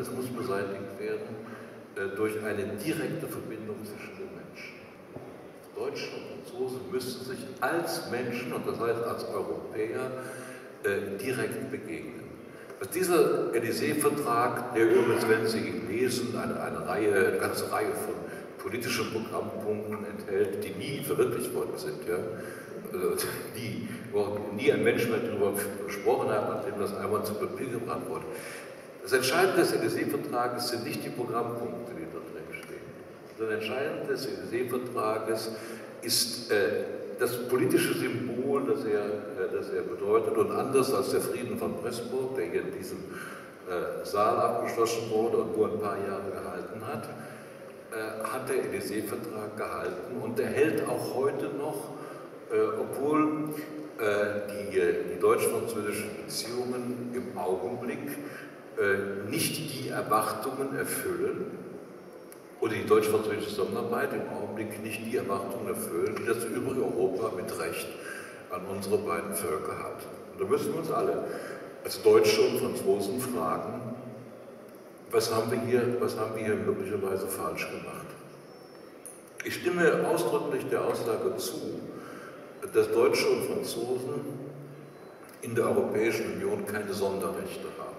es muss beseitigt werden durch eine direkte Verbindung zwischen den Menschen. Deutsche und Franzosen müssen sich als Menschen, und das heißt als Europäer, direkt begegnen. Was dieser Élysée-Vertrag, der übrigens, wenn Sie ihn lesen, eine ganze Reihe von politischen Programmpunkten enthält, die nie verwirklicht worden sind, ja? Wo nie ein Mensch mehr darüber gesprochen hat, nachdem das einmal zu Papier gebracht wurde. Das Entscheidende des Élysée-Vertrages sind nicht die Programmpunkte, die da drin stehen. Das Entscheidende des Élysée-Vertrages ist das politische Symbol, das er bedeutet, und anders als der Frieden von Pressburg, der hier in diesem Saal abgeschlossen wurde und nur ein paar Jahre gehalten hat, hat der Élysée-Vertrag gehalten, und der hält auch heute noch, obwohl die deutsch-französischen Beziehungen im Augenblick nicht die Erwartungen erfüllen, oder die deutsch-französische Zusammenarbeit im Augenblick nicht die Erwartungen erfüllen, die das übrige Europa mit Recht an unsere beiden Völker hat. Und da müssen wir uns alle als Deutsche und Franzosen fragen, was haben wir hier möglicherweise falsch gemacht? Ich stimme ausdrücklich der Aussage zu, dass Deutsche und Franzosen in der Europäischen Union keine Sonderrechte haben.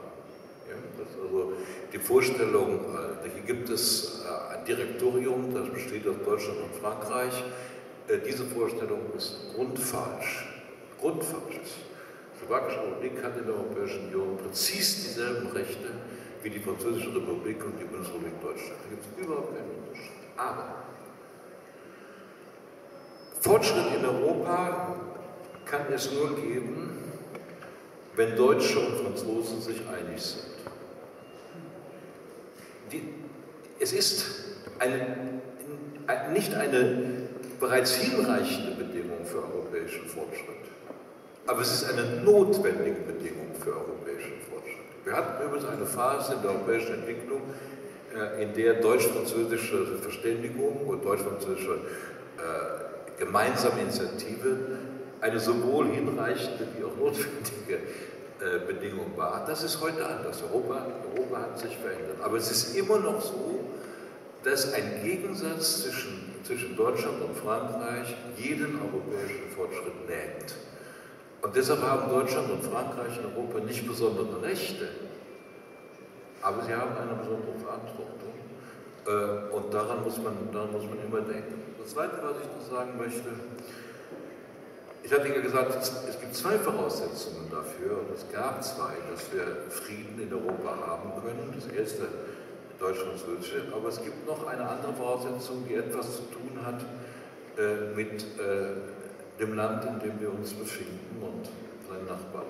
Ja, das ist also die Vorstellung, hier gibt es ein Direktorium, das besteht aus Deutschland und Frankreich. Diese Vorstellung ist grundfalsch. Die Slowakische Republik hat in der Europäischen Union präzis dieselben Rechte wie die Französische Republik und die Bundesrepublik Deutschland. Da gibt es überhaupt keinen Unterschied. Aber Fortschritt in Europa kann es nur geben, wenn Deutsche und Franzosen sich einig sind. Es ist nicht eine bereits hinreichende Bedingung für europäischen Fortschritt, aber es ist eine notwendige Bedingung für europäischen Fortschritt. Wir hatten übrigens eine Phase in der europäischen Entwicklung, in der deutsch-französische Verständigung und deutsch-französische gemeinsame Initiative eine sowohl hinreichende wie auch notwendige Bedingung war. Das ist heute anders. Europa hat sich verändert. Aber es ist immer noch so, dass ein Gegensatz zwischen Deutschland und Frankreich jeden europäischen Fortschritt lähmt. Und deshalb haben Deutschland und Frankreich in Europa nicht besondere Rechte, aber sie haben eine besondere Verantwortung. Und daran muss man immer denken. Das Zweite, was ich noch sagen möchte, ich hatte ja gesagt, es gibt zwei Voraussetzungen dafür, und es gab zwei, dass wir Frieden in Europa haben können. Das erste, deutsch-französische, aber es gibt noch eine andere Voraussetzung, die etwas zu tun hat mit dem Land, in dem wir uns befinden und seinen Nachbarn.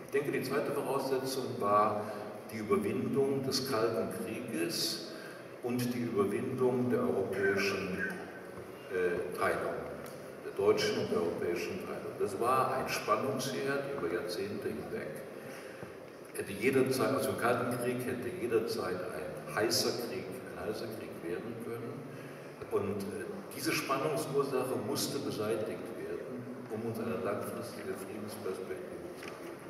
Ich denke, die zweite Voraussetzung war die Überwindung des Kalten Krieges und die Überwindung der europäischen Teilung, der deutschen und der europäischen Teilung. Das war ein Spannungsherd über Jahrzehnte hinweg. Aus dem Kalten Krieg hätte jederzeit ein heißer Krieg werden können. Und diese Spannungsursache musste beseitigt werden, um uns eine langfristige Friedensperspektive zu geben.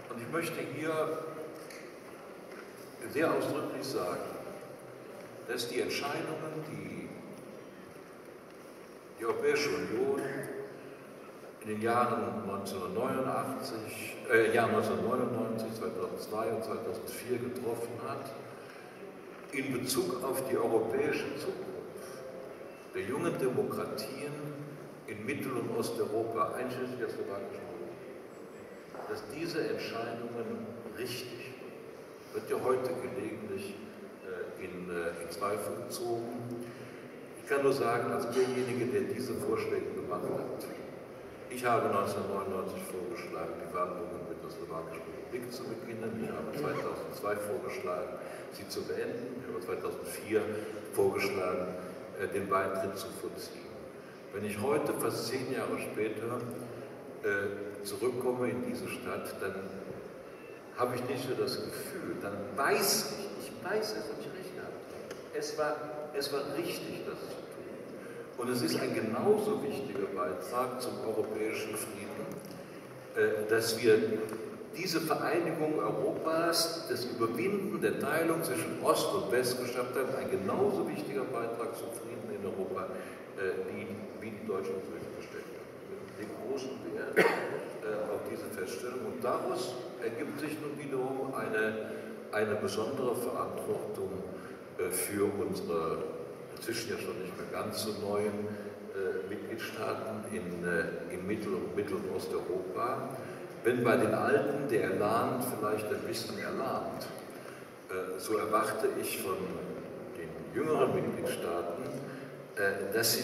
Und ich möchte hier sehr ausdrücklich sagen, dass die Entscheidungen, die Europäische Union in den Jahren 1999, 2002 und 2004 getroffen hat, in Bezug auf die europäische Zukunft der jungen Demokratien in Mittel- und Osteuropa, einschließlich der Slowakischen Republik, dass diese Entscheidungen richtig sind, wird ja heute gelegentlich in Zweifel gezogen. Ich kann nur sagen, als derjenige, der diese Vorschläge gemacht hat, ich habe 1999 vorgeschlagen, die Verhandlungen mit der Slowakischen Republik zu beginnen. Ich habe 2002 vorgeschlagen, sie zu beenden. Ich habe 2004 vorgeschlagen, den Beitritt zu vollziehen. Wenn ich heute, fast 10 Jahre später, zurückkomme in diese Stadt, dann habe ich nicht nur das Gefühl, dann weiß ich weiß es, ob ich recht gehabt habe. Es war richtig, das zu tun. Und es ist ein genauso wichtiger Beitrag zum europäischen Frieden, dass wir diese Vereinigung Europas, das Überwinden der Teilung zwischen Ost und West geschafft hat, ein genauso wichtiger Beitrag zum Frieden in Europa, wie die deutschen Kirchen gestellt haben. Wir legen großen Wert auf diese Feststellung und daraus ergibt sich nun wiederum eine besondere Verantwortung für unsere inzwischen ja schon nicht mehr ganz so neuen Mitgliedstaaten in Mittel- und Osteuropa. Wenn bei den Alten der Elan vielleicht ein bisschen erlahmt, so erwarte ich von den jüngeren Mitgliedstaaten, dass sie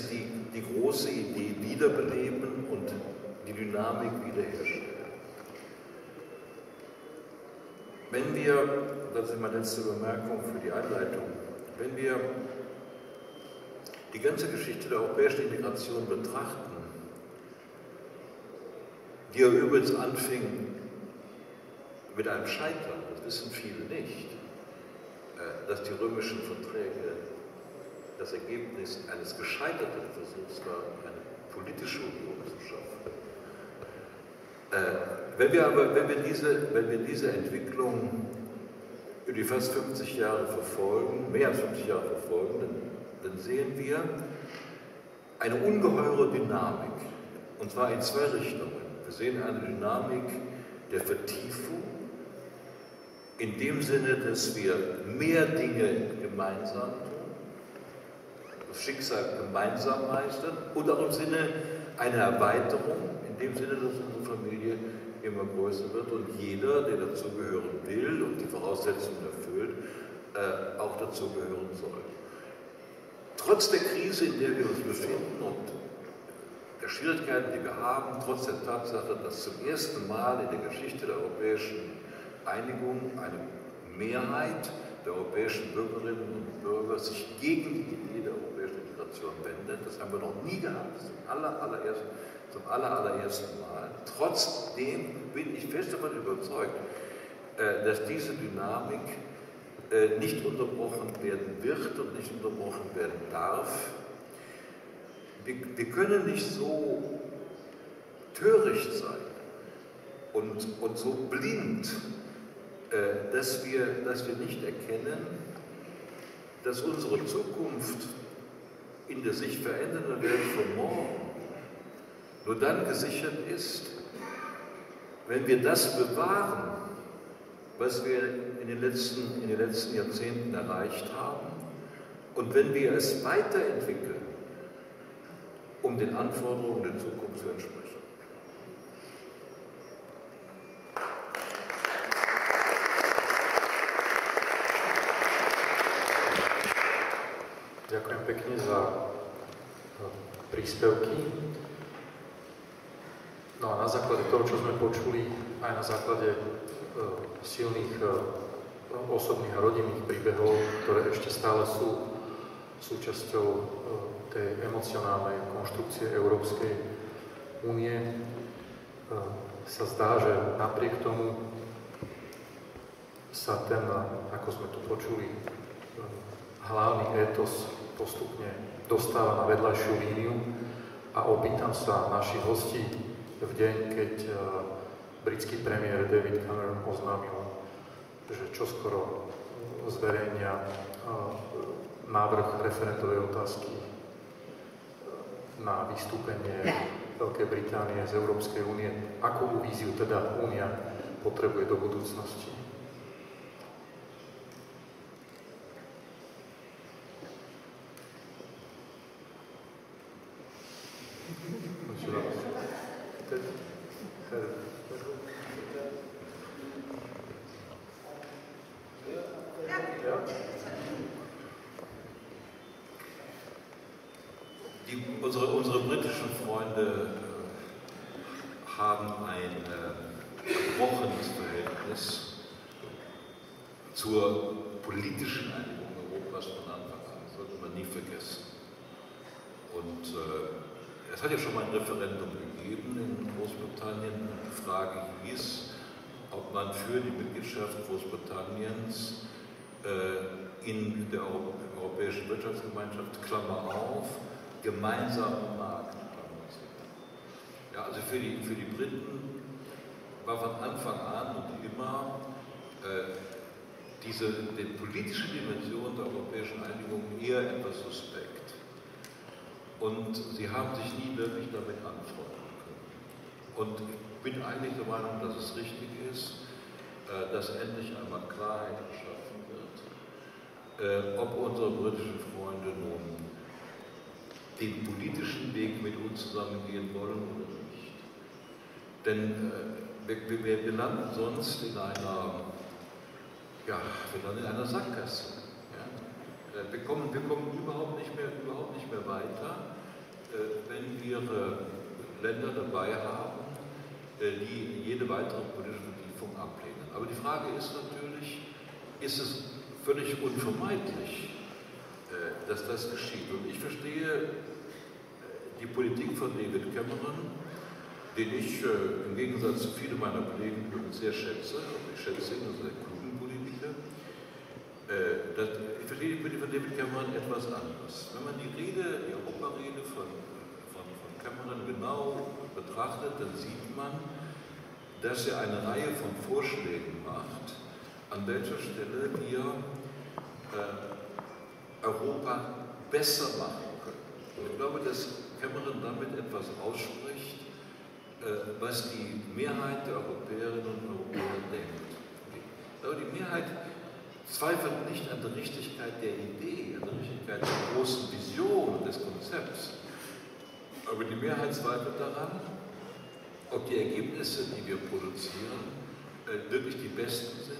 die große Idee wiederbeleben und die Dynamik wiederherstellen. Wenn wir, das ist meine letzte Bemerkung für die Einleitung, wenn wir die ganze Geschichte der europäischen Integration betrachten, die ja übrigens anfing mit einem Scheitern, das wissen viele nicht, dass die römischen Verträge das Ergebnis eines gescheiterten Versuchs war, eine politische Union zu schaffen. Wenn wir diese Entwicklung über die fast 50 Jahre verfolgen, mehr als 50 Jahre verfolgen, dann sehen wir eine ungeheure Dynamik, und zwar in zwei Richtungen. Wir sehen eine Dynamik der Vertiefung, in dem Sinne, dass wir mehr Dinge gemeinsam tun, das Schicksal gemeinsam meistern, und auch im Sinne einer Erweiterung, in dem Sinne, dass unsere Familie immer größer wird und jeder, der dazugehören will und die Voraussetzungen erfüllt, auch dazugehören soll. Trotz der Krise, in der wir uns befinden und der Schwierigkeiten, die wir haben, trotz der Tatsache, dass zum ersten Mal in der Geschichte der europäischen Einigung eine Mehrheit der europäischen Bürgerinnen und Bürger sich gegen die Idee der europäischen Integration wendet, das haben wir noch nie gehabt, zum allerersten Mal. Trotzdem bin ich fest davon überzeugt, dass diese Dynamik nicht unterbrochen werden wird und nicht unterbrochen werden darf. Wir können nicht so töricht sein und so blind, dass wir nicht erkennen, dass unsere Zukunft in der sich verändernden Welt von morgen nur dann gesichert ist, wenn wir das bewahren, was wir in den letzten Jahrzehnten erreicht haben, und wenn wir es weiterentwickeln, um den Anforderungen der Zukunft zu entsprechen. Ďakujem pekne za príspevky. No a na základe toho, čo sme počuli, aj na základe silných osobných a rodinných príbehov, ktoré ešte stále sú súčasťou tej emocionálnej konštrukcie Európskej únie, sa zdá, že napriek tomu sa ten, ako sme tu počuli, hlavný étos postupne dostáva na vedľajšiu líniu a opýtam sa našich hostí v deň, keď britský premiér David Cameron oznámil, že čoskoro zverejnia návrh referendovej otázky na vystúpenie Veľkej Británie z Európskej únie. Akú víziu teda Únia potrebuje do budúcnosti? Unsere britischen Freunde haben ein gebrochenes Verhältnis zur politischen Einigung Europas von Anfang an. Das sollte man nie vergessen. Und es hat ja schon mal ein Referendum gegeben in Großbritannien. Die Frage hieß, ob man für die Mitgliedschaft Großbritanniens in der Europäischen Wirtschaftsgemeinschaft, Klammer auf, gemeinsamen Markt. Ja, also für die Briten war von Anfang an und immer die politische Dimension der europäischen Einigung eher etwas suspekt. Und sie haben sich nie wirklich damit anfreunden können. Und ich bin eigentlich der Meinung, dass es richtig ist, dass endlich einmal Klarheit geschaffen wird, ob unsere britischen Freunde nun den politischen Weg mit uns zusammengehen wollen oder nicht. Denn wir landen sonst in einer Sackgasse. Ja? Wir kommen überhaupt nicht mehr weiter, wenn wir Länder dabei haben, die jede weitere politische Vertiefung ablehnen. Aber die Frage ist natürlich, ist es völlig unvermeidlich, dass das geschieht? Und ich verstehe die Politik von David Cameron, den ich im Gegensatz zu vielen meiner Kollegen sehr schätze, ich schätze ihn als einen klugen Politiker. Ich verstehe die Politik von David Cameron etwas anders. Wenn man die Europarede von Cameron genau betrachtet, dann sieht man, dass er eine Reihe von Vorschlägen macht, an welcher Stelle wir Europa besser machen können. Und ich glaube, dass Cameron damit etwas ausspricht, was die Mehrheit der Europäerinnen und Europäer denkt. Aber die Mehrheit zweifelt nicht an der Richtigkeit der Idee, an der Richtigkeit der großen Vision des Konzepts. Aber die Mehrheit zweifelt daran, ob die Ergebnisse, die wir produzieren, wirklich die besten sind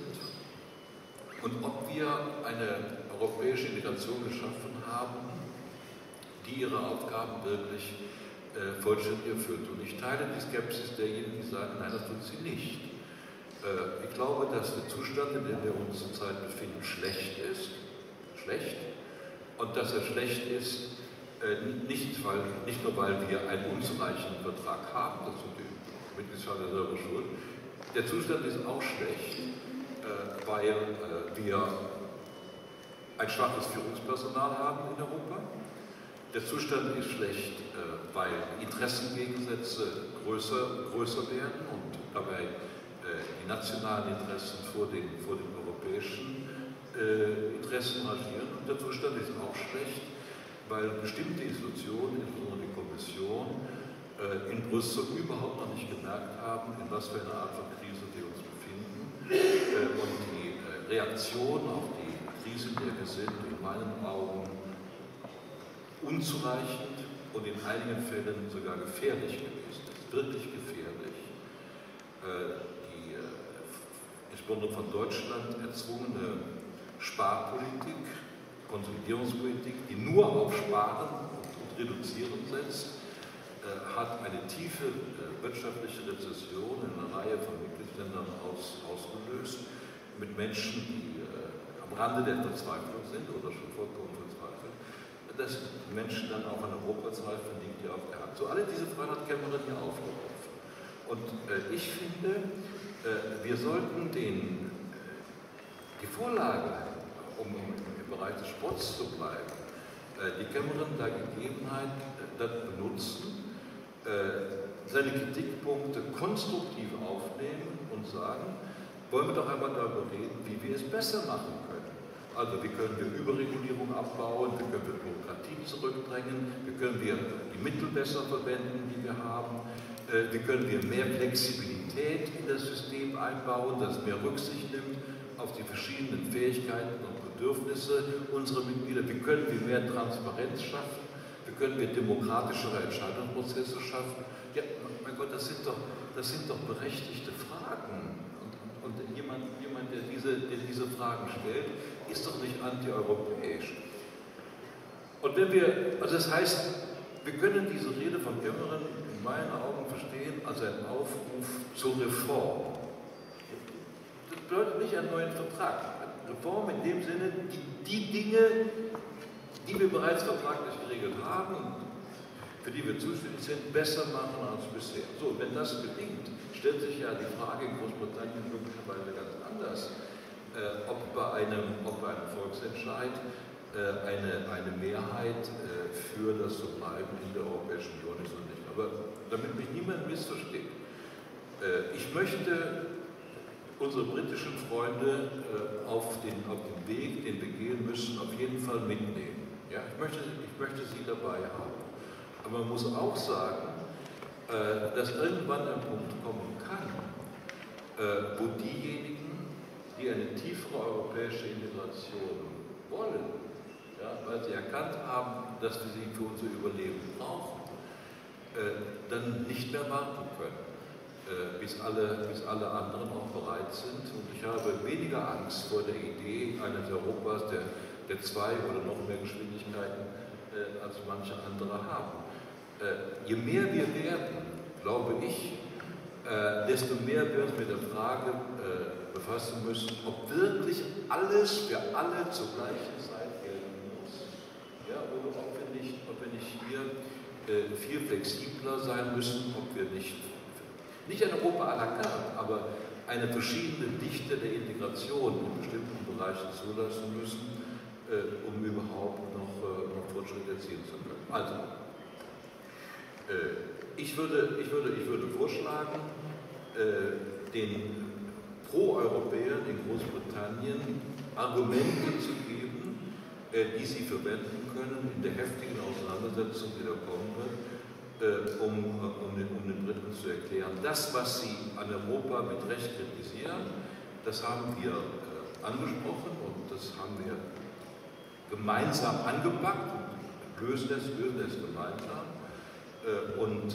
und ob wir eine europäische Integration geschaffen haben, die ihre Aufgaben wirklich vollständig erfüllt. Und ich teile die Skepsis derjenigen, die sagen, nein, das tut sie nicht. Ich glaube, dass der Zustand, in dem wir uns zurzeit befinden, schlecht ist. Schlecht. Und dass er schlecht ist, nicht nur, weil wir einen unzureichenden Vertrag haben, das sind die Mitgliedstaaten selber schuld. Der Zustand ist auch schlecht, weil wir ein schwaches Führungspersonal haben in Europa. Der Zustand ist schlecht, weil Interessengegensätze größer werden und dabei die nationalen Interessen vor den europäischen Interessen marschieren. Und der Zustand ist auch schlecht, weil bestimmte Institutionen, insbesondere die Kommission, in Brüssel überhaupt noch nicht gemerkt haben, in was für eine Art von Krise wir uns befinden. Und die Reaktion auf die Krise, in der wir sind, in meinen Augen unzureichend und in einigen Fällen sogar gefährlich gewesen ist. Wirklich gefährlich. Die insbesondere von Deutschland erzwungene Sparpolitik, Konsolidierungspolitik, die nur auf Sparen und Reduzieren setzt, hat eine tiefe wirtschaftliche Rezession in einer Reihe von Mitgliedsländern ausgelöst, mit Menschen, die am Rande der Verzweiflung sind oder schon vollkommen verzweifelt. Dass Menschen dann auch an Europa zweifeln, liegt ja auf der Hand. So alle diese Fragen hat Cameron hier aufgeworfen. Und ich finde, wir sollten die Vorlage, um im Bereich des Sports zu bleiben, die Cameron da gegeben hat, benutzen, seine Kritikpunkte konstruktiv aufnehmen und sagen, wollen wir doch einmal darüber reden, wie wir es besser machen können. Also wie können wir Überregulierung abbauen, wie können wir Bürokratie zurückdrängen, wie können wir die Mittel besser verwenden, die wir haben, wie können wir mehr Flexibilität in das System einbauen, das mehr Rücksicht nimmt auf die verschiedenen Fähigkeiten und Bedürfnisse unserer Mitglieder, wie können wir mehr Transparenz schaffen, wie können wir demokratischere Entscheidungsprozesse schaffen. Ja, mein Gott, das sind doch berechtigte Fragen. Und jemand, der diese Fragen stellt, ist doch nicht antieuropäisch. Und das heißt, wir können diese Rede von Cameron in meinen Augen verstehen als einen Aufruf zur Reform. Das bedeutet nicht einen neuen Vertrag. Reform in dem Sinne, die Dinge, die wir bereits vertraglich geregelt haben, für die wir zuständig sind, besser machen als bisher. So, wenn das gelingt, stellt sich ja die Frage in Großbritannien möglicherweise ganz anders, ob bei einem Volksentscheid eine Mehrheit für das Verbleiben in der Europäischen Union ist oder nicht. Aber damit mich niemand missversteht, Ich möchte unsere britischen Freunde auf den Weg, den wir gehen müssen, auf jeden Fall mitnehmen. Ja, ich möchte sie dabei haben. Aber man muss auch sagen, dass irgendwann ein Punkt kommen kann, wo diejenigen, die eine tiefere europäische Integration wollen, ja, weil sie erkannt haben, dass wir sie für unser Überleben brauchen, dann nicht mehr warten können, bis alle anderen auch bereit sind. Und ich habe weniger Angst vor der Idee eines Europas der 2 oder noch mehr Geschwindigkeiten als manche andere haben. Je mehr wir werden, glaube ich, desto mehr wir uns mit der Frage befassen müssen, ob wirklich alles für alle zur gleichen Zeit gelten muss. Ja, oder ob wir nicht hier viel flexibler sein müssen, ob wir nicht ein Europa à la carte, aber eine verschiedene Dichte der Integration in bestimmten Bereichen zulassen müssen, um überhaupt noch Fortschritt erzielen zu können. Also, ich würde vorschlagen, den Pro-Europäern in Großbritannien Argumente zu geben, die sie verwenden können in der heftigen Auseinandersetzung, die da kommen wird, um den Briten zu erklären, das, was sie an Europa mit Recht kritisieren, das haben wir angesprochen und das haben wir gemeinsam angepackt und lösen es gemeinsam. Und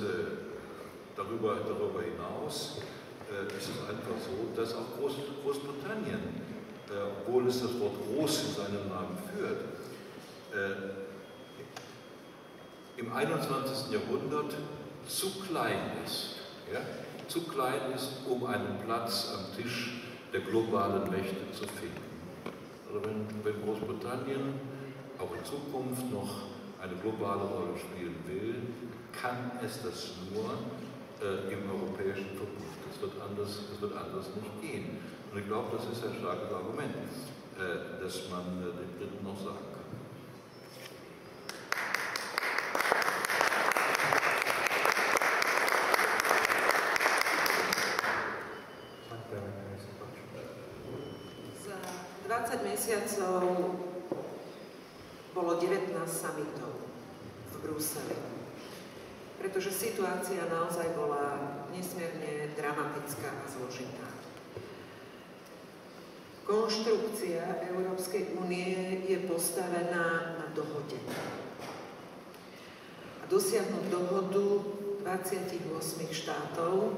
darüber hinaus ist es einfach so, dass auch Großbritannien, obwohl es das Wort groß in seinem Namen führt, im 21. Jahrhundert zu klein ist. Ja? Zu klein ist, um einen Platz am Tisch der globalen Mächte zu finden. Also wenn Großbritannien auch in Zukunft noch eine globale Rolle spielen will, kann es das nur im europäischen Verbund. Das wird anders nicht gehen. Und ich glaube, das ist ein starkes Argument, das man den Briten noch sagen kann. Za 20 mesiacov bolo 19 summitov v Bruseli, pretože situácia naozaj bola nesmierne dramatická a zložitá. Konštrukcia Európskej únie je postavená na dohode. A dosiahnuť dohodu 28 štátov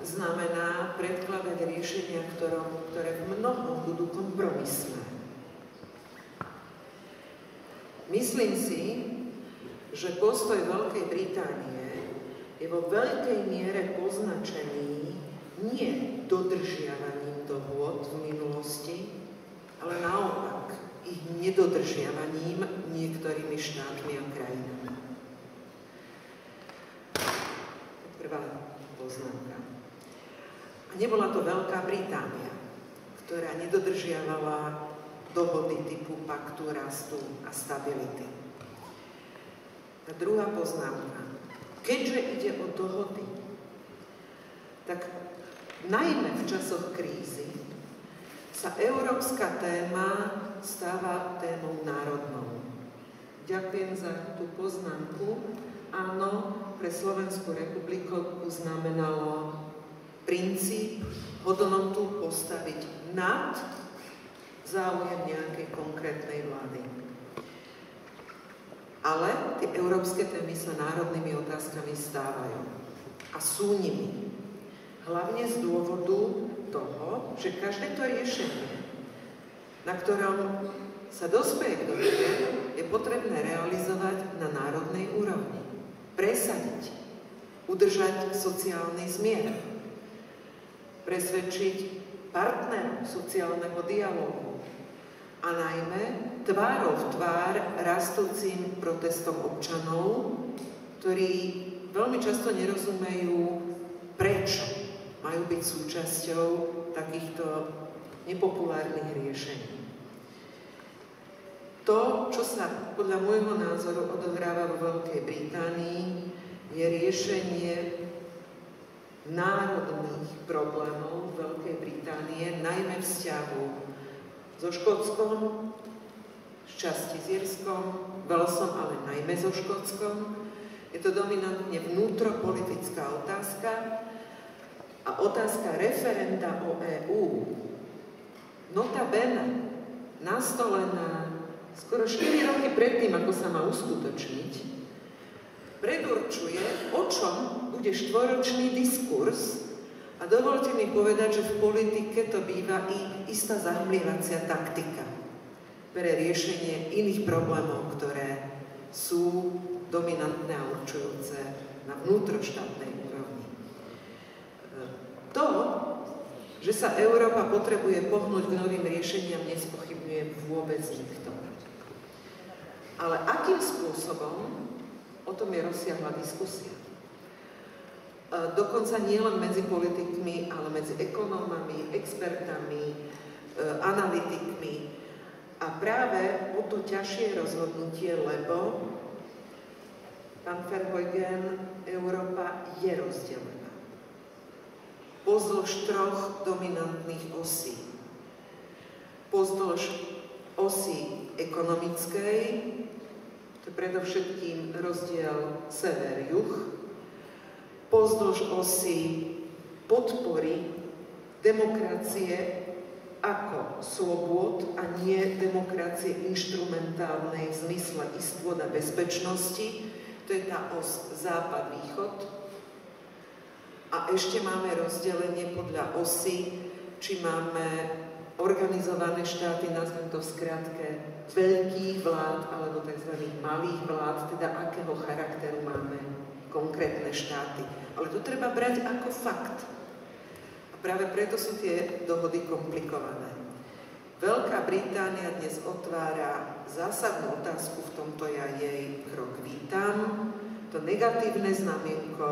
znamená predkladať riešenia, ktoré v mnohom budú kompromisné. Myslím si, že postoj Veľkej Británie je vo veľkej miere poznačený nie dodržiavaním dohôd v minulosti, ale naopak ich nedodržiavaním niektorými štátmi a krajinami. Prvá poznámka. A nebola to Veľká Británia, ktorá nedodržiavala dohody typu paktu rastu a stability. A druhá poznámka. Keďže ide o dohody, tak najmä v časoch krízy sa európska téma stáva témou národnou. Ďakujem za tú poznámku. Áno, pre Slovenskú republiku znamenalo princíp, hodnotu postaviť nad záujem nejakej konkrétnej vlády. Ale tie európske témy sa národnými otázkami stávajú. A sú nimi. Hlavne z dôvodu toho, že každé to riešenie, na ktorom sa dospeje k dohode, je potrebné realizovať na národnej úrovni. Presadiť, udržať sociálny zmier, presvedčiť partnerov sociálneho dialógu a najmä tvárou v tvár rastúcim protestom občanov, ktorí veľmi často nerozumejú, prečo majú byť súčasťou takýchto nepopulárnych riešení. To, čo sa podľa môjho názoru odohráva vo Veľkej Británii, je riešenie národných problémov Veľkej Británie, najmä vzťahu so Škótskom, z časti s Írskom, Walesom, ale najmä so Škótskom. Je to dominantne vnútropolitická otázka a otázka referenda o EÚ, notabene nastolená skoro 4 roky predtým, ako sa má uskutočniť, predurčuje, o čom bude štvoročný diskurs. A dovolte mi povedať, že v politike to býva i istá zahmlievacia taktika pre riešenie iných problémov, ktoré sú dominantné a určujúce na vnútroštátnej úrovni. To, že sa Európa potrebuje pohnúť k novým riešeniam, nespochybňuje vôbec nikto. Ale akým spôsobom, o tom je rozsiahla diskusia. Dokonca nie len medzi politikmi, ale medzi ekonómami, expertami, analytikmi. A práve o to ťažšie rozhodnutie, lebo, pán Verheugen, Európa je rozdelená pozdĺž 3 dominantných osí. Pozdĺž osy ekonomickej, to je predovšetkým rozdiel sever-juh, pozdĺž osy podpory demokracie ako slobôd a nie demokracie inštrumentálnej v zmysle istôt a bezpečnosti, to je tá os západ-východ. A ešte máme rozdelenie podľa osy, či máme organizované štáty, nazvem to v skratke, veľkých vlád alebo tzv. Malých vlád, teda akého charakteru máme konkrétne štáty. Ale to treba brať ako fakt. A práve preto sú tie dohody komplikované. Veľká Británia dnes otvára zásadnú otázku, v tomto ja jej krok vítam. To negatívne znamienko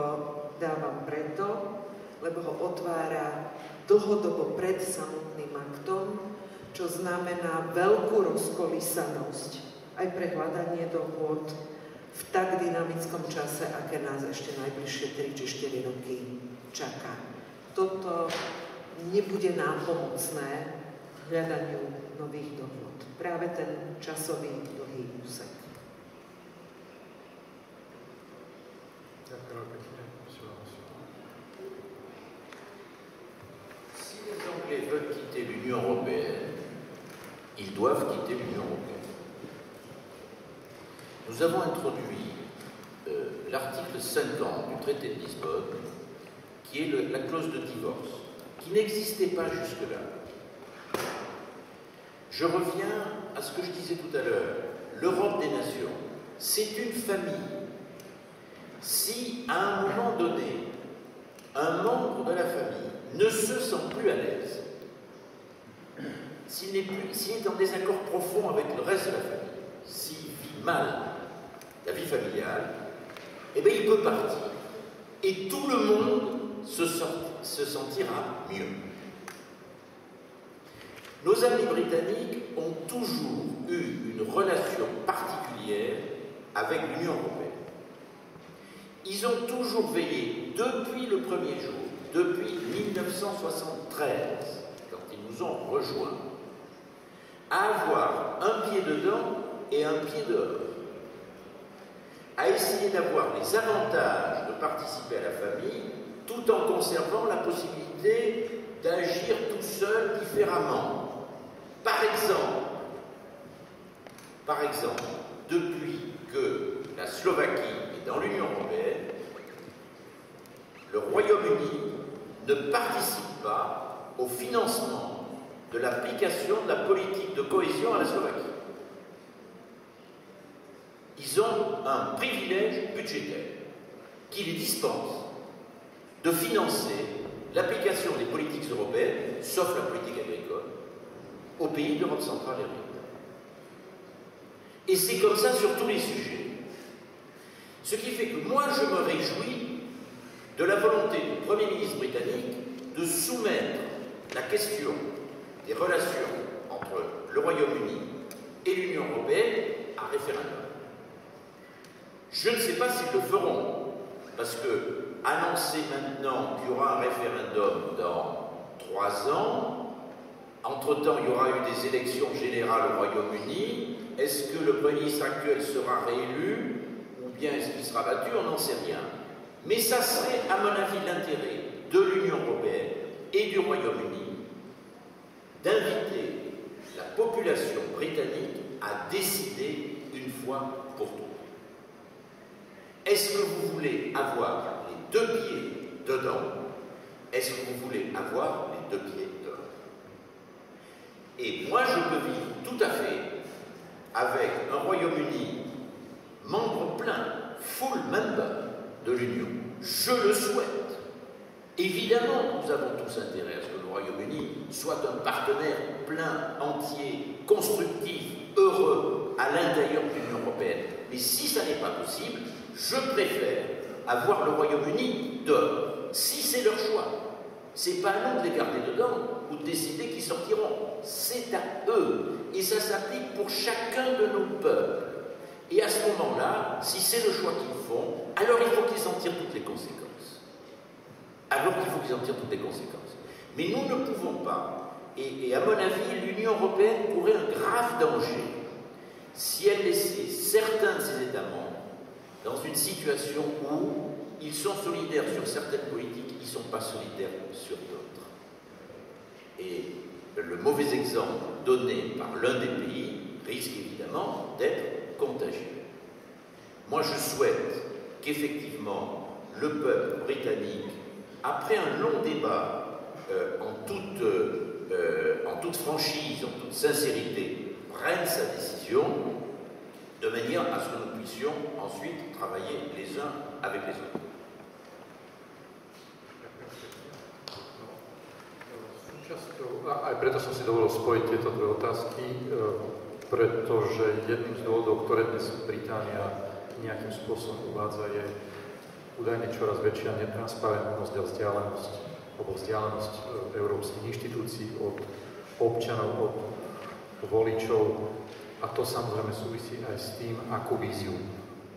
dávam preto, lebo ho otvára dlhodobo pred samotným aktom, čo znamená veľkú rozkolísanosť aj pre hľadanie dohôd v tak dynamickom čase, aké nás ešte najbližšie 3 či 4 roky čaká. Toto nebude nápomocné hľadaniu nových dohôd. Práve ten časový dlhý úsek. Si les Anglais veulent quitter l'Union européenne, ils doivent quitter l'Union européenne. Nous avons introduit l'article 50 du traité de Lisbonne, qui est la clause de divorce, qui n'existait pas jusque-là. Je reviens à ce que je disais tout à l'heure. L'Europe des nations, c'est une famille. Si, à un moment donné, un membre de la famille ne se sent plus à l'aise, s'il est en désaccord profond avec le reste de la famille, s'il vit mal la vie familiale, eh bien il peut partir. Et tout le monde se sentira mieux. Nos amis britanniques ont toujours eu une relation particulière avec l'Union européenne. Ils ont toujours veillé, depuis le premier jour, depuis 1973, quand ils nous ont rejoints, à avoir un pied dedans et un pied dehors, à essayer d'avoir les avantages de participer à la famille, tout en conservant la possibilité d'agir tout seul différemment. Par exemple, depuis que la Slovaquie est dans l'Union européenne, le Royaume-Uni ne participe pas au financement de l'application de la politique de cohésion à la Slovaquie. Ils ont un privilège budgétaire qui les dispense de financer l'application des politiques européennes, sauf la politique agricole, aux pays d'Europe centrale et orientale. Et c'est comme ça sur tous les sujets. Ce qui fait que moi, je me réjouis de la volonté du Premier ministre britannique de soumettre la question des relations entre le Royaume-Uni et l'Union européenne à référendum. Je ne sais pas s'ils le feront, parce que annoncer maintenant qu'il y aura un référendum dans 3 ans, entre-temps il y aura eu des élections générales au Royaume-Uni, est-ce que le Premier ministre actuel sera réélu, ou bien est-ce qu'il sera battu, on n'en sait rien. Mais ça serait, à mon avis, l'intérêt de l'Union européenne et du Royaume-Uni d'inviter la population britannique à décider une fois pour toutes. Est-ce que vous voulez avoir les 2 pieds dedans? Est-ce que vous voulez avoir les 2 pieds dehors? Et moi, je peux vivre tout à fait avec un Royaume-Uni membre plein, full member de l'Union. Je le souhaite. Évidemment, nous avons tous intérêt à ce que le Royaume-Uni soit un partenaire plein, entier, constructif, heureux à l'intérieur de l'Union européenne. Mais si ça n'est pas possible, je préfère avoir le Royaume-Uni dehors. Si c'est leur choix, c'est pas à nous de les garder dedans ou de décider qu'ils sortiront. C'est à eux. Et ça s'applique pour chacun de nos peuples. Et à ce moment-là, si c'est le choix qu'ils font, alors il faut qu'ils en tirent toutes les conséquences. Mais nous ne pouvons pas, et à mon avis, l'Union européenne courait un grave danger si elle laissait certains de ses États membres dans une situation où ils sont solidaires sur certaines politiques, ils ne sont pas solidaires sur d'autres. Et le mauvais exemple donné par l'un des pays risque évidemment d'être contagieux. Moi, je souhaite qu'effectivement le peuple britannique, après un long débat, en toute franchise, en toute sincérité, prenne sa décision de manière à ce que nous puissions ensuite travailler les uns avec les autres. Aj preto som si dovolil spojiť tieto dve otázky, pretože jedným z dôvodov, ktoré dnes Británia nejakým spôsobom uvádza, je údajne čoraz väčšia netransparentnosť a vzdialenosť európskych inštitúcií od občanov, od voličov. A to samozrejme súvisí aj s tým, akú víziu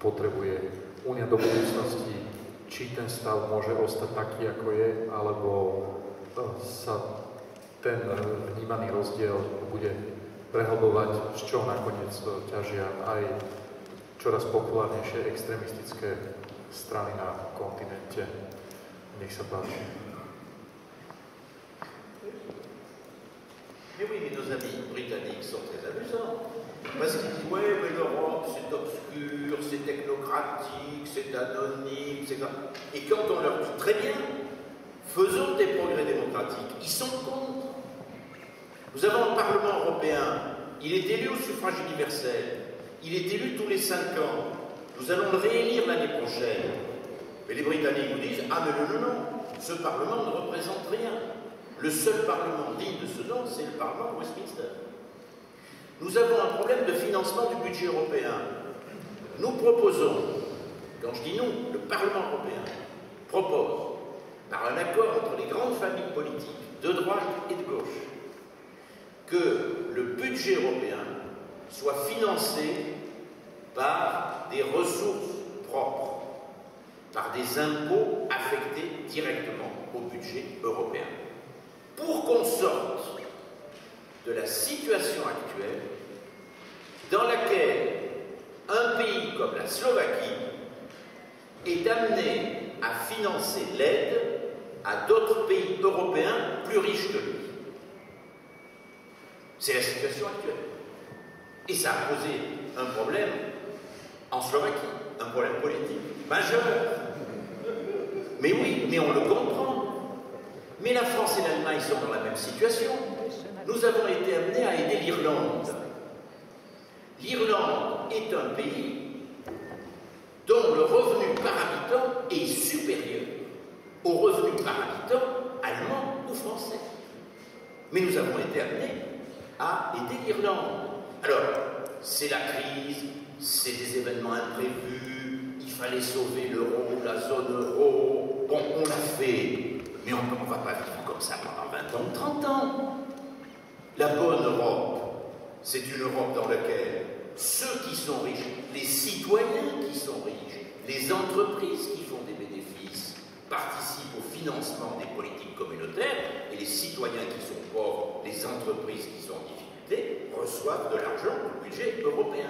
potrebuje Únia do budúcnosti, či ten stav môže ostať taký, ako je, alebo sa ten vnímaný rozdiel bude prehlbovať, z čoho nakoniec ťažia aj čoraz populárnejšie extrémistické strany na kontinente. Nech sa páči. Mais oui, mais nos amis britanniques sont très amusants. Parce qu'ils disent, ouais, mais l'Europe, c'est obscur, c'est technocratique, c'est anonyme, c'est... Et quand on leur dit, très bien, faisons des progrès démocratiques, ils sont contre. Nous avons un Parlement européen, il est élu au suffrage universel, il est élu tous les 5 ans. Nous allons le réélire l'année prochaine. Mais les Britanniques vous disent, ah mais non, ce Parlement ne représente rien. Le seul Parlement digne de ce nom, c'est le Parlement de Westminster. Nous avons un problème de financement du budget européen. Nous proposons, quand je dis nous, le Parlement européen propose, par un accord entre les grandes familles politiques de droite et de gauche, que le budget européen soit financé par des ressources propres, par des impôts affectés directement au budget européen, pour qu'on sorte de la situation actuelle dans laquelle un pays comme la Slovaquie est amené à financer l'aide à d'autres pays européens plus riches que lui. C'est la situation actuelle. Et ça a posé un problème en Slovaquie, un problème politique majeur. Mais oui, mais on le comprend. Mais la France et l'Allemagne sont dans la même situation. Nous avons été amenés à aider l'Irlande. L'Irlande est un pays dont le revenu par habitant est supérieur au revenu par habitant allemand ou français. Mais nous avons été amenés à aider l'Irlande. Alors, c'est la crise, c'est des événements imprévus, il fallait sauver l'euro, la zone euro. Bon, on l'a fait, mais on ne va pas vivre comme ça pendant 20 ans, 30 ans. La bonne Europe, c'est une Europe dans laquelle ceux qui sont riches, les citoyens qui sont riches, les entreprises qui font des bénéfices, participent au financement des politiques communautaires, et les citoyens qui sont pauvres, les entreprises qui sont en difficulté, reçoivent de l'argent du budget européen.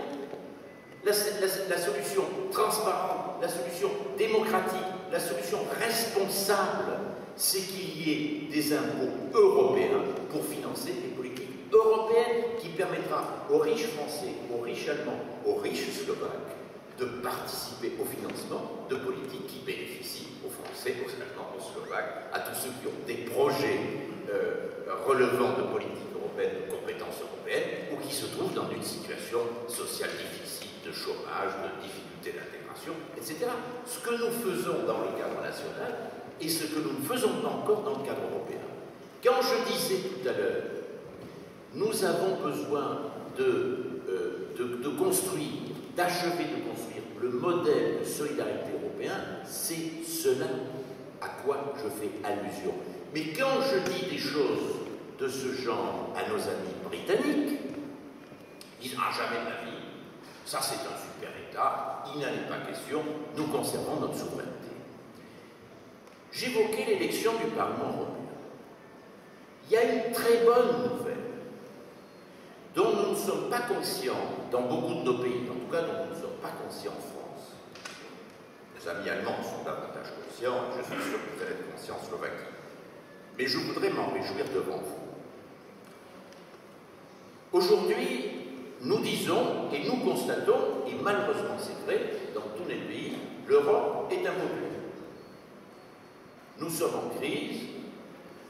La solution transparente, la solution démocratique, la solution responsable, c'est qu'il y ait des impôts européens pour financer les politiques européennes qui permettra aux riches Français, aux riches Allemands, aux riches Slovaques de participer au financement de politiques qui bénéficient aux Français, aux Allemands, aux Slovaques, à tous ceux qui ont des projets relevant de politiques européennes, de compétences européennes, ou qui se trouvent dans une situation sociale difficile, de chômage, de difficulté d'intégration, etc. Ce que nous faisons dans le cadre national et ce que nous ne faisons pas encore dans le cadre européen. Quand je disais tout à l'heure, nous avons besoin de construire, d'achever de construire le modèle de solidarité européen, c'est cela à quoi je fais allusion. Mais quand je dis des choses de ce genre à nos amis britanniques, ils disent « Ah, jamais de la vie, ça c'est un super État, il n'en est pas question, nous conservons notre souveraineté. » J'évoquais l'élection du Parlement européen. Il y a une très bonne nouvelle dont nous ne sommes pas conscients dans beaucoup de nos pays, en tout cas dont nous ne sommes pas conscients en France. Les amis allemands sont davantage conscients, je suis sûr que vous allez être conscients en Slovaquie. Mais je voudrais m'en réjouir devant vous. Aujourd'hui, nous disons et nous constatons, et malheureusement c'est vrai, dans tous les pays, l'Europe est impopulaire. Nous sommes en crise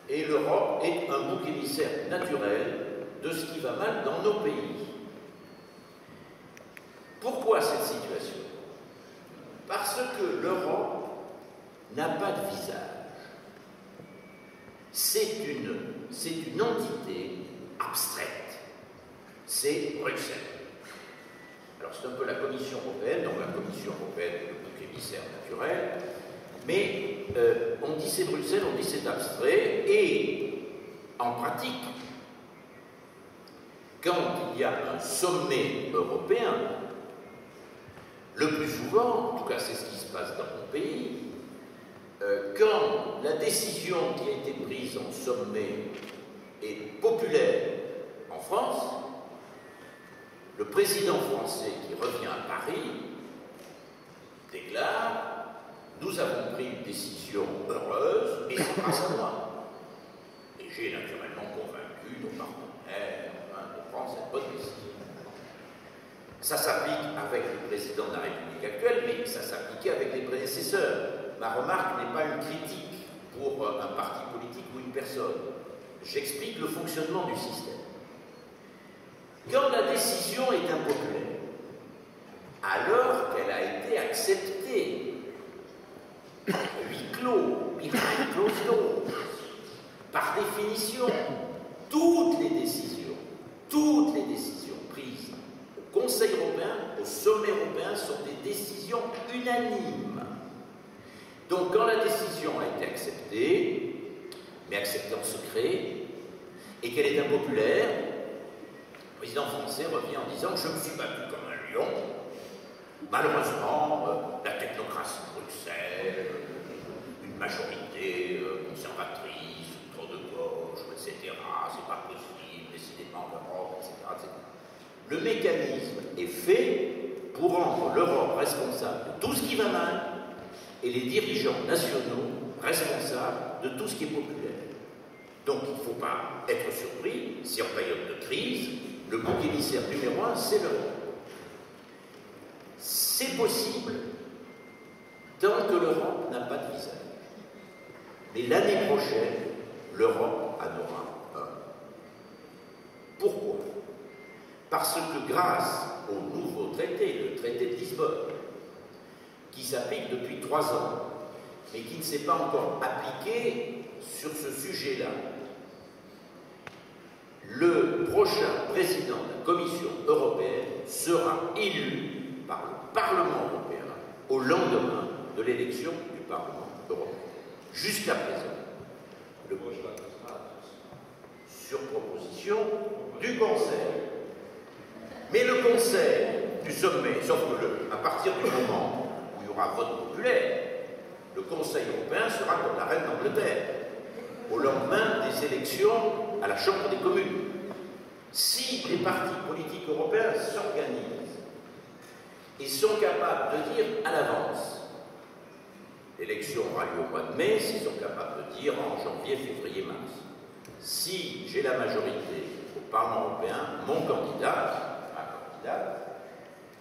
et l'Europe est un bouc émissaire naturel de ce qui va mal dans nos pays. Pourquoi cette situation? Parce que l'Europe n'a pas de visage. C'est une entité abstraite. C'est Bruxelles. Alors c'est un peu la Commission européenne, donc la Commission européenne est le bouc émissaire naturel, mais on dit c'est Bruxelles, on dit c'est abstrait, et en pratique, quand il y a un sommet européen, le plus souvent, en tout cas c'est ce qui se passe dans mon pays, quand la décision qui a été prise en sommet est populaire en France, le président français qui revient à Paris déclare « Nous avons pris une décision heureuse et c'est grâce à moi. » Et j'ai naturellement convaincu nos partenaires de prendre cette bonne décision. Ça s'applique avec le président de la République actuelle, mais ça s'appliquait avec les prédécesseurs. Ma remarque n'est pas une critique pour un parti politique ou une personne. J'explique le fonctionnement du système. Quand la décision est impopulaire, alors qu'elle a été acceptée, huis clos, behind closed doors, par définition, toutes les décisions prises au Conseil européen, au sommet européen, sont des décisions unanimes. Donc quand la décision a été acceptée, mais acceptée en secret, et qu'elle est impopulaire, le président français revient en disant « Je me suis battu comme un lion. Malheureusement, la technocratie de Bruxelles, une majorité conservatrice, trop de gauche, etc. C'est pas possible, décidément l'Europe, etc., etc. » Le mécanisme est fait pour rendre l'Europe responsable de tout ce qui va mal et les dirigeants nationaux responsables de tout ce qui est populaire. Donc il ne faut pas être surpris si en période de crise, le bouc émissaire numéro 1, c'est l'Europe. C'est possible tant que l'Europe n'a pas de visage. Mais l'année prochaine, l'Europe en aura un. Pourquoi? Parce que grâce au nouveau traité, le traité de Lisbonne, qui s'applique depuis 3 ans, mais qui ne s'est pas encore appliqué sur ce sujet-là, le prochain président de la Commission européenne sera élu par le Parlement européen au lendemain de l'élection du Parlement européen. Jusqu'à présent, sur proposition du Conseil. Mais le Conseil du sommet, sauf que à partir du moment où il y aura vote populaire, Le Conseil européen sera comme la reine d'Angleterre, au lendemain des élections à la Chambre des communes. Si les partis politiques européens s'organisent et sont capables de dire à l'avance, l'élection aura lieu au mois de mai, s'ils sont capables de dire en janvier, février, mars, si j'ai la majorité au Parlement européen, mon candidat, ma candidate,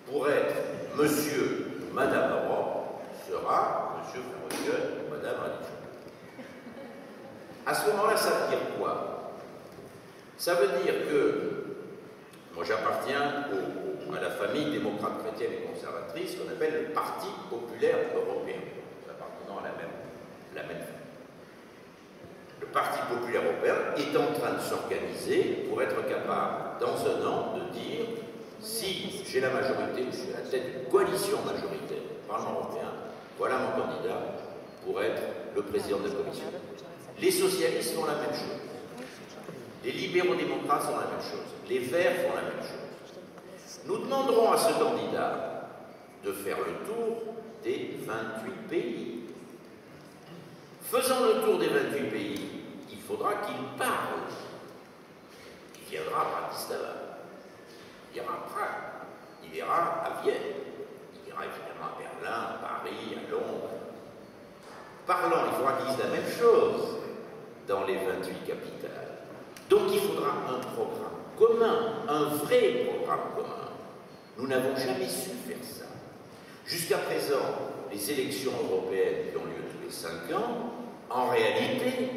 pour être monsieur ou madame Europe, sera monsieur Verheugen ou madame Radicchio. À ce moment-là, ça veut dire quoi? Ça veut dire que moi j'appartiens à la famille démocrate chrétienne et conservatrice qu'on appelle le Parti populaire européen, appartenant à la même famille. Le Parti populaire européen est en train de s'organiser pour être capable, dans un an, de dire si j'ai la majorité, je suis à la tête d'une coalition majoritaire au Parlement européen, voilà mon candidat pour être le président de la Commission. Les socialistes font la même chose. Les libéraux-démocrates font la même chose. Les Verts font la même chose. Nous demanderons à ce candidat de faire le tour des 28 pays. Faisant le tour des 28 pays, il faudra qu'il parle. Il viendra à Bratislava, il ira à Prague, il ira à Vienne, il ira évidemment à Berlin, à Paris, à Londres. Parlant, il faudra qu'il dise la même chose dans les 28 capitales. Donc il faudra un programme commun, un vrai programme commun. Nous n'avons jamais su faire ça. Jusqu'à présent, les élections européennes qui ont lieu tous les 5 ans, en réalité,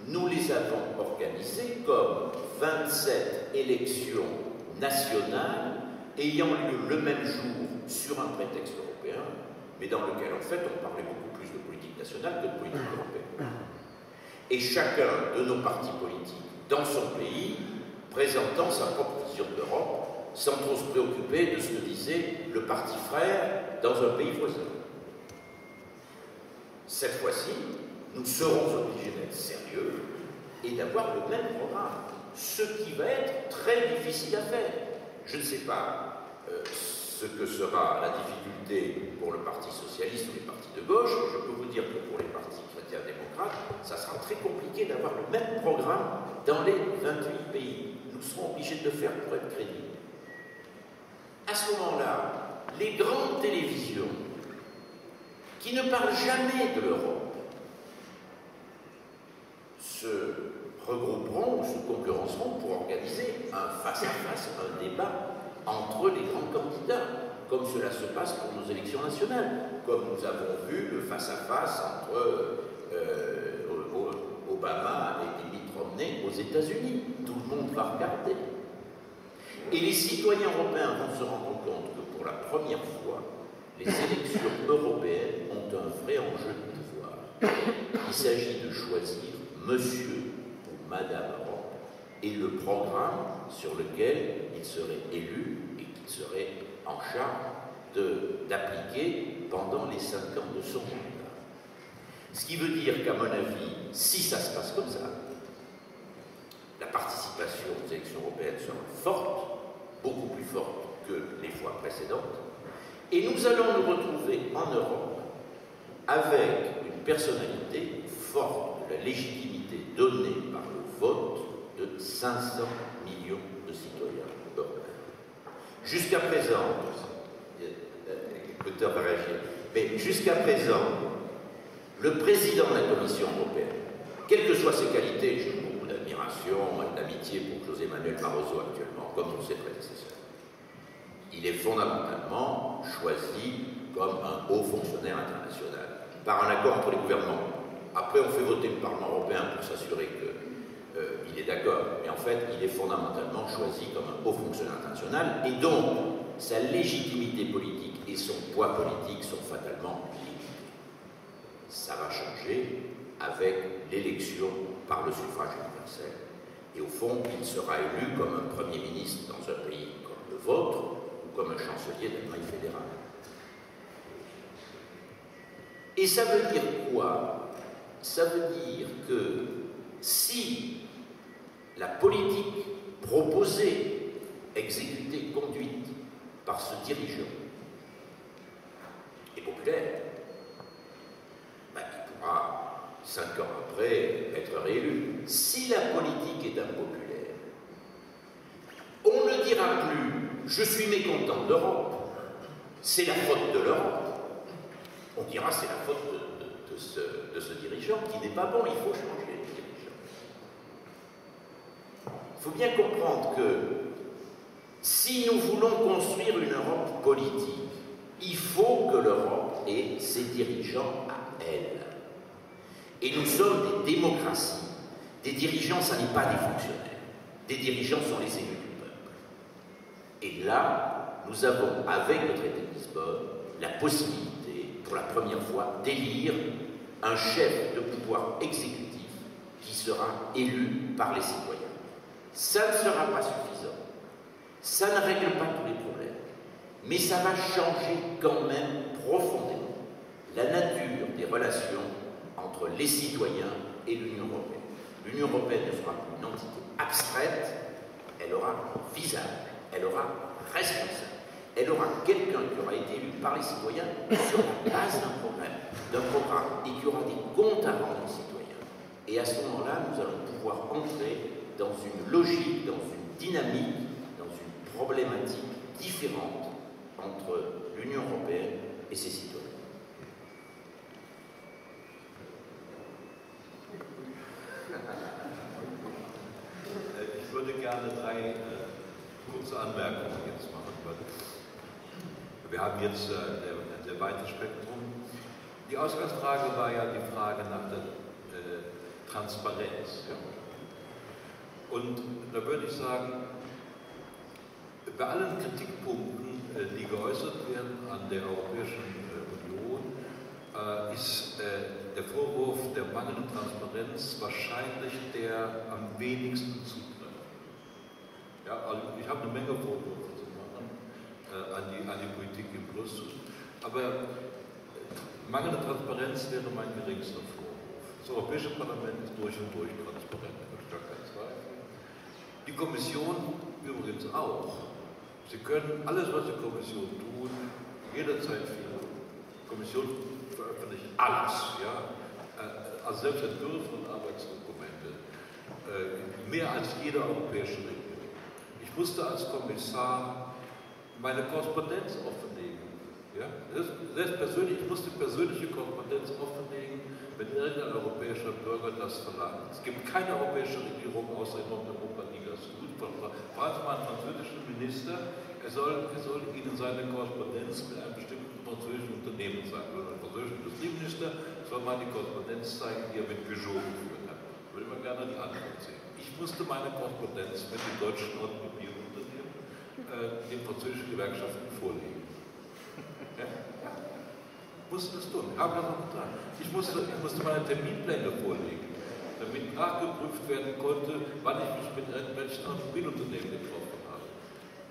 nous les avons organisées comme 27 élections nationales ayant lieu le même jour sur un prétexte européen, mais dans lequel, en fait, on parlait beaucoup plus de politique nationale que de politique européenne. Et chacun de nos partis politiques dans son pays présentant sa propre vision de l'Europe, sans trop se préoccuper de ce que disait le parti frère dans un pays voisin. Cette fois-ci, nous serons obligés d'être sérieux et d'avoir le même programme, ce qui va être très difficile à faire. Je ne sais pas ce que sera la difficulté pour le Parti socialiste ou les partis de gauche. Je peux vous dire que pour les partis chrétiens-démocrates, ça sera très compliqué d'avoir le même programme dans les 28 pays. Nous serons obligés de le faire pour être crédibles. À ce moment-là, les grandes télévisions qui ne parlent jamais de l'Europe se regrouperont ou se concurrenceront pour organiser un face-à-face, un débat entre les grands candidats, comme cela se passe pour nos élections nationales, comme nous avons vu le face-à-face entre Obama et Mitt Romney aux États-Unis. Tout le monde va regarder. Et les citoyens européens vont se rendre compte que pour la première fois, les élections européennes ont un vrai enjeu de pouvoir. Il s'agit de choisir monsieur ou madame Europe et le programme sur lequel il serait élu et qu'il serait en charge d'appliquer pendant les 5 ans de son mandat. Ce qui veut dire qu'à mon avis, si ça se passe comme ça, la participation aux élections européennes sera forte, beaucoup plus forte que les fois précédentes, et nous allons nous retrouver en Europe avec une personnalité forte de la légitimité donnée par le vote de 500 millions de citoyens européens. Jusqu'à présent, l'écouteur va réagir, mais jusqu'à présent, le président de la Commission européenne, quelles que soient ses qualités, j'ai beaucoup d'admiration et d'amitié pour José Manuel Barroso actuellement, comme pour ses prédécesseurs, il est fondamentalement choisi comme un haut fonctionnaire international, par un accord entre les gouvernements. Après, on fait voter le Parlement européen pour s'assurer qu'il est d'accord, mais en fait, il est fondamentalement choisi comme un haut fonctionnaire international, et donc, sa légitimité politique et son poids politique sont fatalement limités. Ça va changer avec l'élection par le suffrage universel. Et au fond, il sera élu comme un Premier ministre dans un pays comme le vôtre, ou comme un chancelier d'Allemagne fédérale. Et ça veut dire quoi? Ça veut dire que si la politique proposée, exécutée, conduite par ce dirigeant est populaire, si la politique est impopulaire, on ne dira plus « je suis mécontent d'Europe, c'est la faute de l'Europe ». On dira « c'est la faute de ce dirigeant qui n'est pas bon, il faut changer le dirigeant ». Il faut bien comprendre que si nous voulons construire une Europe politique, il faut que l'Europe ait ses dirigeants à elle. Et nous sommes des démocraties. Des dirigeants, ça n'est pas des fonctionnaires. Des dirigeants sont les élus du peuple. Et là, nous avons, avec le traité de Lisbonne, la possibilité, pour la première fois, d'élire un chef de pouvoir exécutif qui sera élu par les citoyens. Ça ne sera pas suffisant. Ça ne règle pas tous les problèmes. Mais ça va changer quand même profondément la nature des relations entre les citoyens et l'Union européenne. L'Union européenne ne sera plus une entité abstraite, elle aura un visage, elle aura un responsable, elle aura quelqu'un qui aura été élu par les citoyens sur la base d'un programme, et qui aura des comptes à rendre aux citoyens. Et à ce moment-là, nous allons pouvoir entrer dans une logique, dans une dynamique, dans une problématique différente entre l'Union européenne et ses citoyens. Ich würde gerne 3 kurze Anmerkungen jetzt machen. Wir haben jetzt ein sehr weites Spektrum. Die Ausgangsfrage war ja die Frage nach der Transparenz. Ja. Und da würde ich sagen, bei allen Kritikpunkten, die geäußert werden an der Europäischen Union, ist der Vorwurf der mangelnden Transparenz wahrscheinlich der am wenigsten zutreffend. Ja, also ich habe eine Menge Vorwürfe zu machen an die Politik in Brüssel, aber mangelnde Transparenz wäre mein geringster Vorwurf. Das Europäische Parlament ist durch und durch transparent, da ist gar kein Zweifel. Die Kommission übrigens auch. Sie können alles, was die Kommission tut, jederzeit finden. Die Kommission veröffentlicht alles, ja? Also selbst Entwürfe und Arbeitsdokumente, mehr als jede europäische Regierung. Ich musste als Kommissar meine Korrespondenz offenlegen. Ja? Selbst persönlich, ich musste persönliche Korrespondenz offenlegen, wenn irgendein europäischer Bürger das verlangt. Es gibt keine europäische Regierung außer in Nordeuropa, die das tut. Fragen Sie mal einen französischen Minister, er soll Ihnen seine Korrespondenz mit einem bestimmten französischen Unternehmen sagen. Oder ein französischer Industrieminister soll mal die Korrespondenz zeigen, die er mit Peugeot geführt hat. Ich würde immer gerne die Antwort sehen. Ich musste meine Korrespondenz mit dem deutschen Automobilunternehmen den französischen Gewerkschaften vorlegen. Ja? Musste das tun. Ich habe das auch getan. Ich musste meine Terminpläne vorlegen, damit nachgeprüft werden konnte, wann ich mich mit irgendwelchen Automobilunternehmen getroffen habe.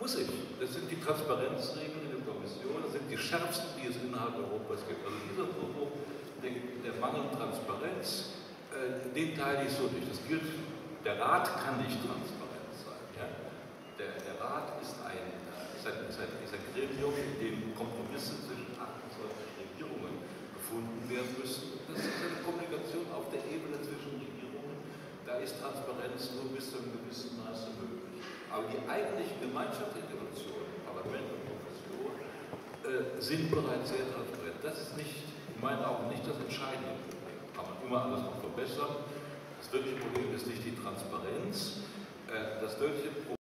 Muss ich. Das sind die Transparenzregeln in der Kommission, das sind die schärfsten, die es innerhalb Europas gibt. Also dieser Vorwurf der mangelnden Transparenz, den teile ich so nicht. Das gilt, der Rat kann nicht transparent sein. Ja? Der Rat ist ein Gremium, in dem Kompromisse zwischen 28 Regierungen gefunden werden müssen. Das ist eine Kommunikation auf der Ebene zwischen Regierungen. Da ist Transparenz nur bis zu einem gewissen Maße möglich. Aber die eigentlichen Gemeinschaftsinstitutionen, Parlament und Kommission, sind bereits sehr transparent. Das ist in meinen Augen nicht das entscheidende Problem. Kann man immer alles noch verbessern. Das wirkliche Problem ist nicht die Transparenz. Das wirkliche Problem